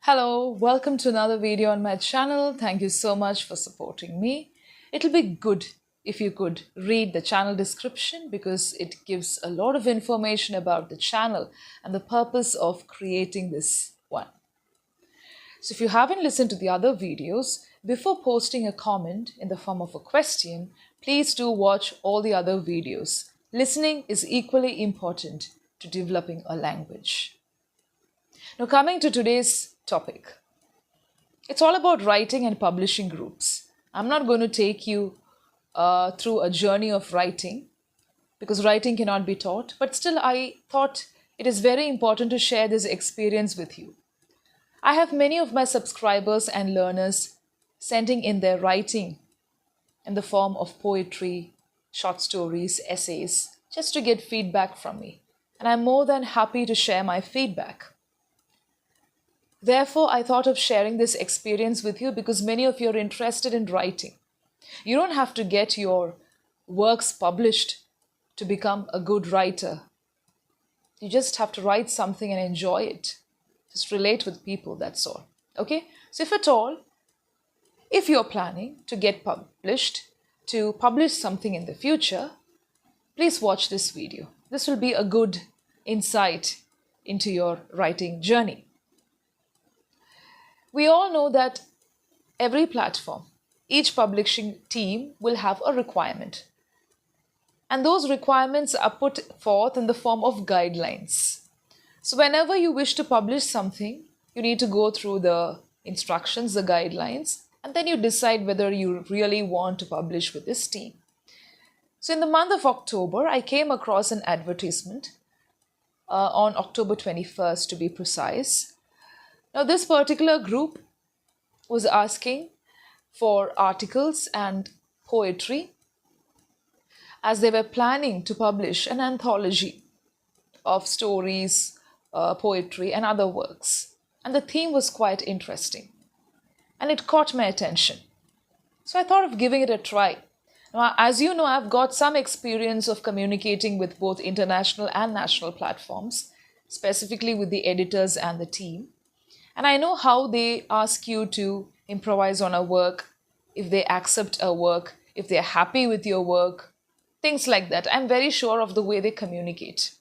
Hello, welcome to another video on my channel. Thank you so much for supporting me. It'll be good if you could read the channel description because it gives a lot of information about the channel and the purpose of creating this one. So if you haven't listened to the other videos, before posting a comment in the form of a question, please do watch all the other videos. Listening is equally important to developing a language. Now, coming to today's topic, it's all about writing and publishing groups. I'm not going to take you through a journey of writing because writing cannot be taught, but still, I thought it is very important to share this experience with you. I have many of my subscribers and learners sending in their writing in the form of poetry, short stories, essays, just to get feedback from me. And I'm more than happy to share my feedback. Therefore, I thought of sharing this experience with you because many of you are interested in writing. You don't have to get your works published to become a good writer. You just have to write something and enjoy it. Just relate with people, that's all. Okay? So if at all, if you're planning to get published, to publish something in the future, please watch this video. This will be a good insight into your writing journey. We all know that every platform, each publishing team will have a requirement. And those requirements are put forth in the form of guidelines. So whenever you wish to publish something, you need to go through the instructions, the guidelines, and then you decide whether you really want to publish with this team. So in the month of October, I came across an advertisement on October 21st to be precise. Now, this particular group was asking for articles and poetry as they were planning to publish an anthology of stories, poetry, and other works. And the theme was quite interesting. And it caught my attention. So I thought of giving it a try. Now, as you know, I've got some experience of communicating with both international and national platforms, specifically with the editors and the team. And I know how they ask you to improvise on a work, if they accept a work, if they're happy with your work, things like that. I'm very sure of the way they communicate.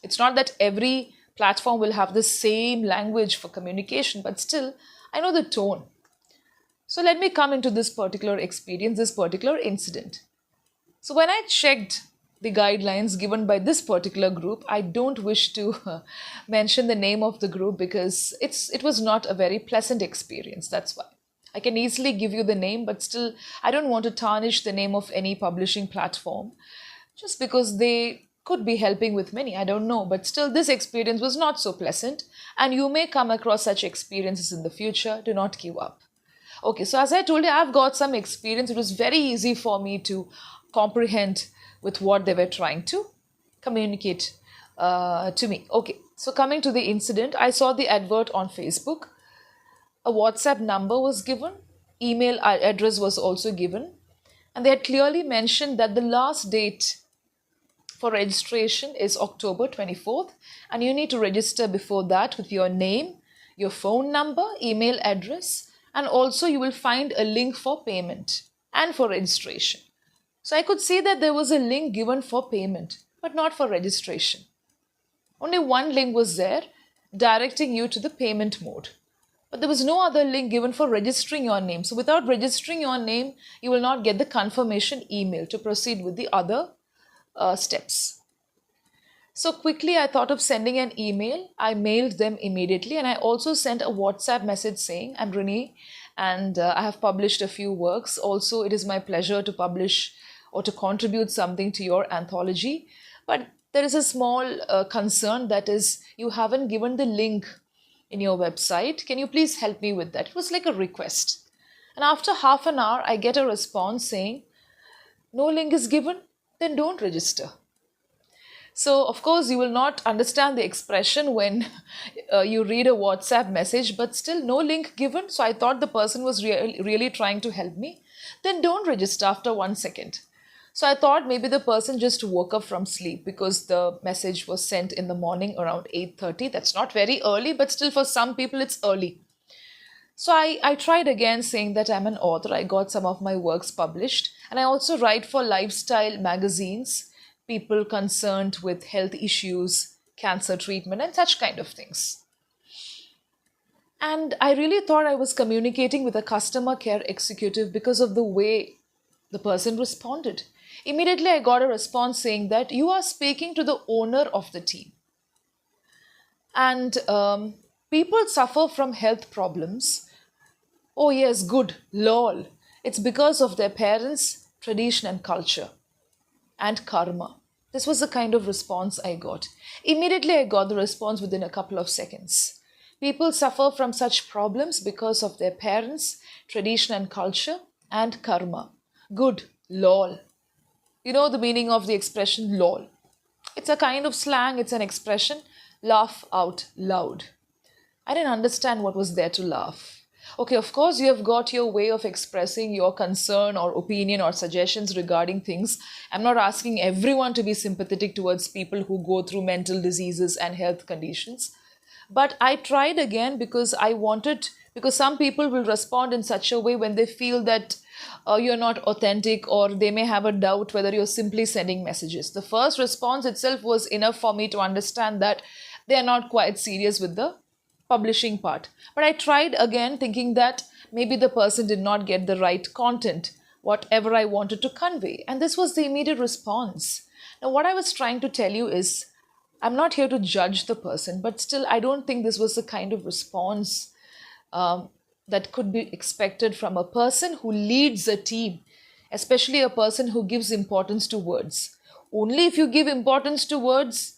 It's not that every platform will have the same language for communication, but still, I know the tone. So let me come into this particular experience, this particular incident. So when I checked the guidelines given by this particular group, I don't wish to mention the name of the group because it was not a very pleasant experience. That's why. I can easily give you the name, but still, I don't want to tarnish the name of any publishing platform just because they could be helping with many. I don't know, but still, this experience was not so pleasant, and you may come across such experiences in the future. Do not give up. Okay, so as I told you, I've got some experience. It was very easy for me to comprehend with what they were trying to communicate to me. Okay, so coming to the incident, I saw the advert on Facebook. A WhatsApp number was given, email address was also given, and they had clearly mentioned that the last date for registration is October 24th, and you need to register before that with your name, your phone number, email address, and also you will find a link for payment and for registration. So I could see that there was a link given for payment, but not for registration. Only one link was there, directing you to the payment mode. But there was no other link given for registering your name. So without registering your name, you will not get the confirmation email to proceed with the other steps. So quickly, I thought of sending an email. I mailed them immediately, and I also sent a WhatsApp message saying, I'm Renee, and I have published a few works. Also, it is my pleasure to publish or to contribute something to your anthology. But there is a small concern, that is, you haven't given the link in your website. Can you please help me with that? It was like a request. And after half an hour, I get a response saying, no link is given, then don't register. So, of course, you will not understand the expression when you read a WhatsApp message, but still no link given. So I thought the person was really trying to help me. Then don't register after 1 second. So I thought maybe the person just woke up from sleep because the message was sent in the morning around 8:30. That's not very early, but still for some people it's early. So I tried again saying that I'm an author. I got some of my works published. And I also write for lifestyle magazines, people concerned with health issues, cancer treatment, and such kind of things. And I really thought I was communicating with a customer care executive because of the way the person responded. Immediately, I got a response saying that you are speaking to the owner of the team. And people suffer from health problems. Oh, yes, good, lol. It's because of their parents, tradition, and culture, and karma. This was the kind of response I got. Immediately, I got the response within a couple of seconds. People suffer from such problems because of their parents, tradition, and culture, and karma. Good, lol. You know the meaning of the expression lol. It's a kind of slang, it's an expression, laugh out loud. I didn't understand what was there to laugh. Okay, of course, you have got your way of expressing your concern or opinion or suggestions regarding things. I'm not asking everyone to be sympathetic towards people who go through mental diseases and health conditions. But I tried again because I wanted, because some people will respond in such a way when they feel that you're not authentic, or they may have a doubt whether you're simply sending messages. The first response itself was enough for me to understand that they are not quite serious with the publishing part. But I tried again thinking that maybe the person did not get the right content, whatever I wanted to convey. And this was the immediate response. Now, what I was trying to tell you is I'm not here to judge the person, but still, I don't think this was the kind of response um, that could be expected from a person who leads a team, especially a person who gives importance to words. Only if you give importance to words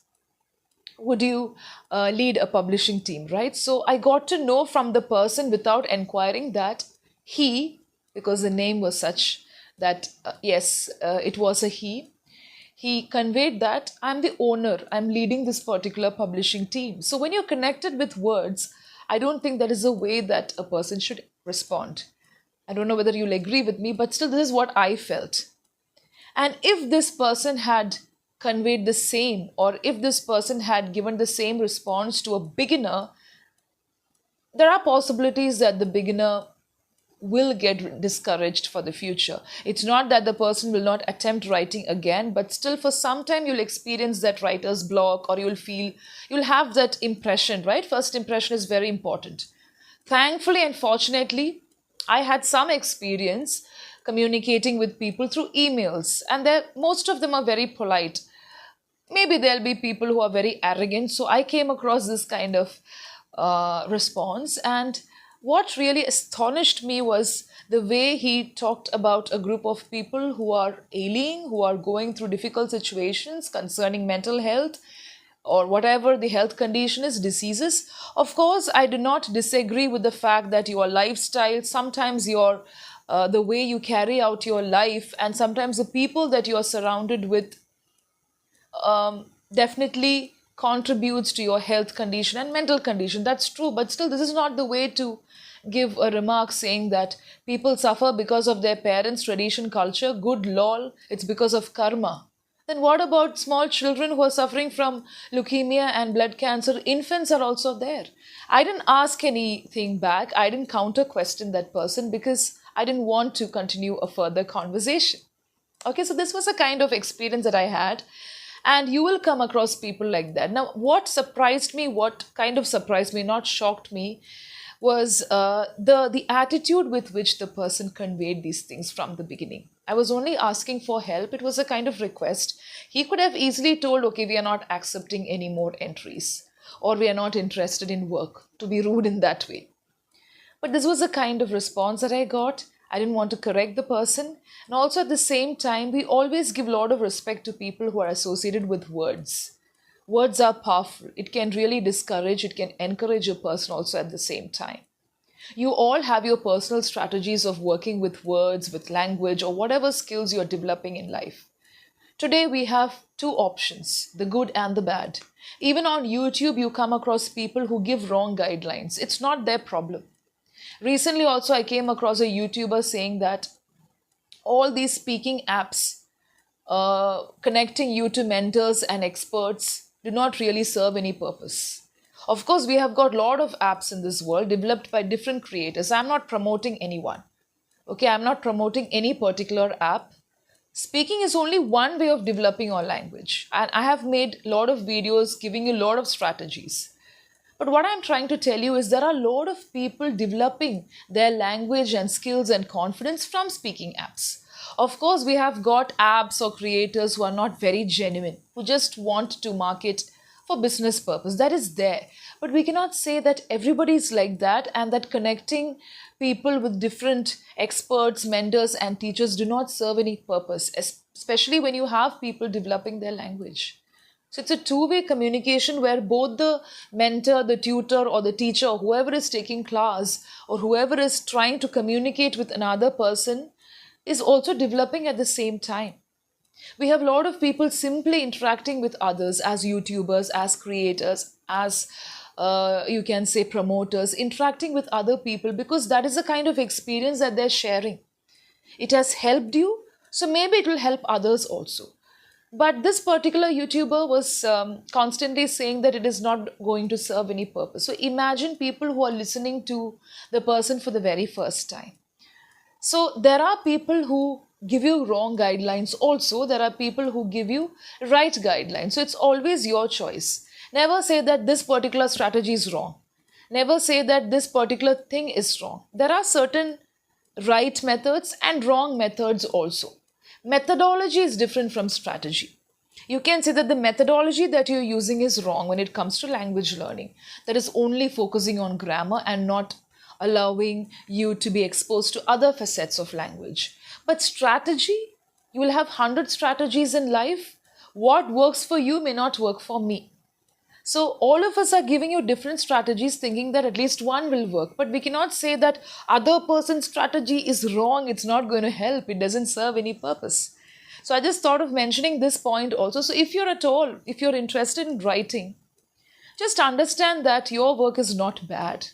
would you lead a publishing team, right? So I got to know from the person without enquiring that he, because the name was such that, yes, it was a he conveyed that I'm the owner, I'm leading this particular publishing team. So when you're connected with words, I don't think that is a way that a person should respond. I don't know whether you'll agree with me, but still, this is what I felt. And if this person had conveyed the same, or if this person had given the same response to a beginner, there are possibilities that the beginner will get discouraged for the future. It's not that the person will not attempt writing again, but still for some time you'll experience that writer's block, or you'll have that impression, right? First impression is very important. Thankfully and fortunately, I had some experience communicating with people through emails, and most of them are very polite. Maybe there'll be people who are very arrogant. So I came across this kind of response. And what really astonished me was the way he talked about a group of people who are ailing, who are going through difficult situations concerning mental health or whatever the health condition is, diseases. Of course, I do not disagree with the fact that your lifestyle, sometimes your the way you carry out your life, and sometimes the people that you are surrounded with definitely contributes to your health condition and mental condition. That's true, but still, this is not the way to give a remark saying that people suffer because of their parents' tradition, culture. Good lol, it's because of karma. Then what about small children who are suffering from leukemia and blood cancer? Infants are also there. I didn't ask anything back. I didn't counter question that person because I didn't want to continue a further conversation. Okay, so this was a kind of experience that I had, and you will come across people like that. Now, what kind of surprised me, not shocked me, was the attitude with which the person conveyed these things from the beginning. I was only asking for help. It was a kind of request. He could have easily told, okay, we are not accepting any more entries, or we are not interested in work, to be rude in that way. But this was the kind of response that I got. I didn't want to correct the person. And also at the same time, we always give a lot of respect to people who are associated with words. Words are powerful. It can really discourage, it can encourage a person also at the same time. You all have your personal strategies of working with words, with language, or whatever skills you're developing in life. Today we have two options, the good and the bad. Even on YouTube, you come across people who give wrong guidelines. It's not their problem. Recently, also, I came across a YouTuber saying that all these speaking apps connecting you to mentors and experts do not really serve any purpose. Of course, we have got a lot of apps in this world developed by different creators. I'm not promoting anyone. Okay, I'm not promoting any particular app. Speaking is only one way of developing our language. And I have made a lot of videos giving you a lot of strategies. But what I'm trying to tell you is there are a lot of people developing their language and skills and confidence from speaking apps. Of course, we have got apps or creators who are not very genuine, who just want to market for business purpose. That is there. But we cannot say that everybody is like that and that connecting people with different experts, mentors, and teachers do not serve any purpose, especially when you have people developing their language. So it's a two-way communication where both the mentor, the tutor, or the teacher, whoever is taking class, or whoever is trying to communicate with another person, is also developing at the same time. We have a lot of people simply interacting with others as YouTubers, as creators, as you can say promoters, interacting with other people because that is the kind of experience that they're sharing. It has helped you, so maybe it will help others also. But this particular YouTuber was constantly saying that it is not going to serve any purpose. So imagine people who are listening to the person for the very first time. So there are people who give you wrong guidelines also. There are people who give you right guidelines. So it's always your choice. Never say that this particular strategy is wrong. Never say that this particular thing is wrong. There are certain right methods and wrong methods also. Methodology is different from strategy. You can say that the methodology that you're using is wrong when it comes to language learning. That is only focusing on grammar and not allowing you to be exposed to other facets of language. But strategy, you will have 100 strategies in life. What works for you may not work for me. So all of us are giving you different strategies thinking that at least one will work. But we cannot say that other person's strategy is wrong. It's not going to help. It doesn't serve any purpose. So I just thought of mentioning this point also. So if you're interested in writing, just understand that your work is not bad.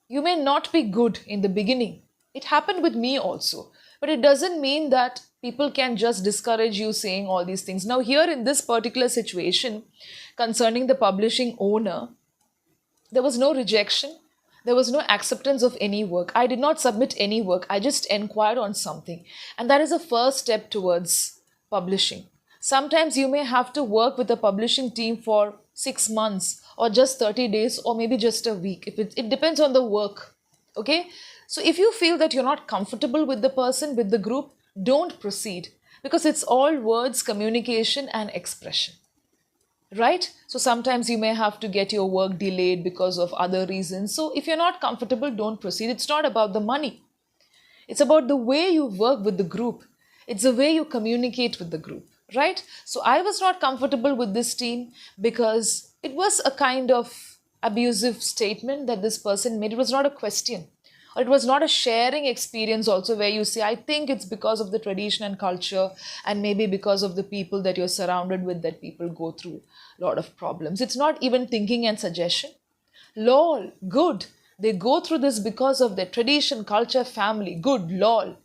You may not be good in the beginning. It happened with me also. But it doesn't mean that people can just discourage you saying all these things. Now, here in this particular situation concerning the publishing owner, there was no rejection. There was no acceptance of any work. I did not submit any work. I just inquired on something. And that is a first step towards publishing. Sometimes you may have to work with a publishing team for 6 months or just 30 days or maybe just a week. It depends on the work. Okay? So if you feel that you're not comfortable with the person, with the group, don't proceed because it's all words, communication and expression. Right? So sometimes you may have to get your work delayed because of other reasons. So if you're not comfortable, don't proceed. It's not about the money. It's about the way you work with the group. It's the way you communicate with the group. Right? So I was not comfortable with this team because it was a kind of abusive statement that this person made. It was not a question. Or it was not a sharing experience also where you say, I think it's because of the tradition and culture and maybe because of the people that you're surrounded with that people go through a lot of problems. It's not even thinking and suggestion. Lol, good. They go through this because of their tradition, culture, family. Good, lol.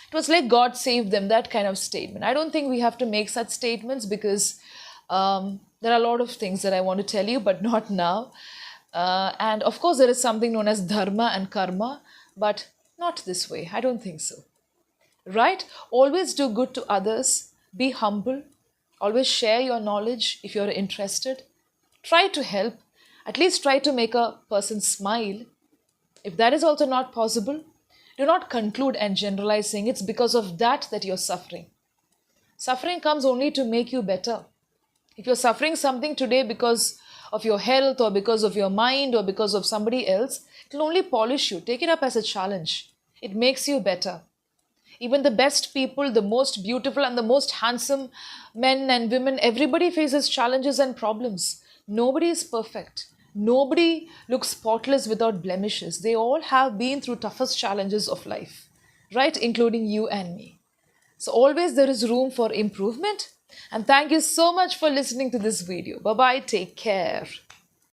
It was like God saved them, that kind of statement. I don't think we have to make such statements because there are a lot of things that I want to tell you, but not now. And of course, there is something known as dharma and karma, but not this way. I don't think so. Right? Always do good to others. Be humble. Always share your knowledge if you're interested. Try to help. At least try to make a person smile. If that is also not possible, do not conclude and generalize saying it's because of that you're suffering. Suffering comes only to make you better. If you're suffering something today because of your health or because of your mind or because of somebody else, it will only polish you. Take it up as a challenge. It makes you better. Even the best people, the most beautiful and the most handsome men and women, everybody faces challenges and problems. Nobody is perfect. Nobody looks spotless without blemishes. They all have been through toughest challenges of life, right? Including you and me. So always there is room for improvement. And thank you so much for listening to this video. Bye-bye. Take care.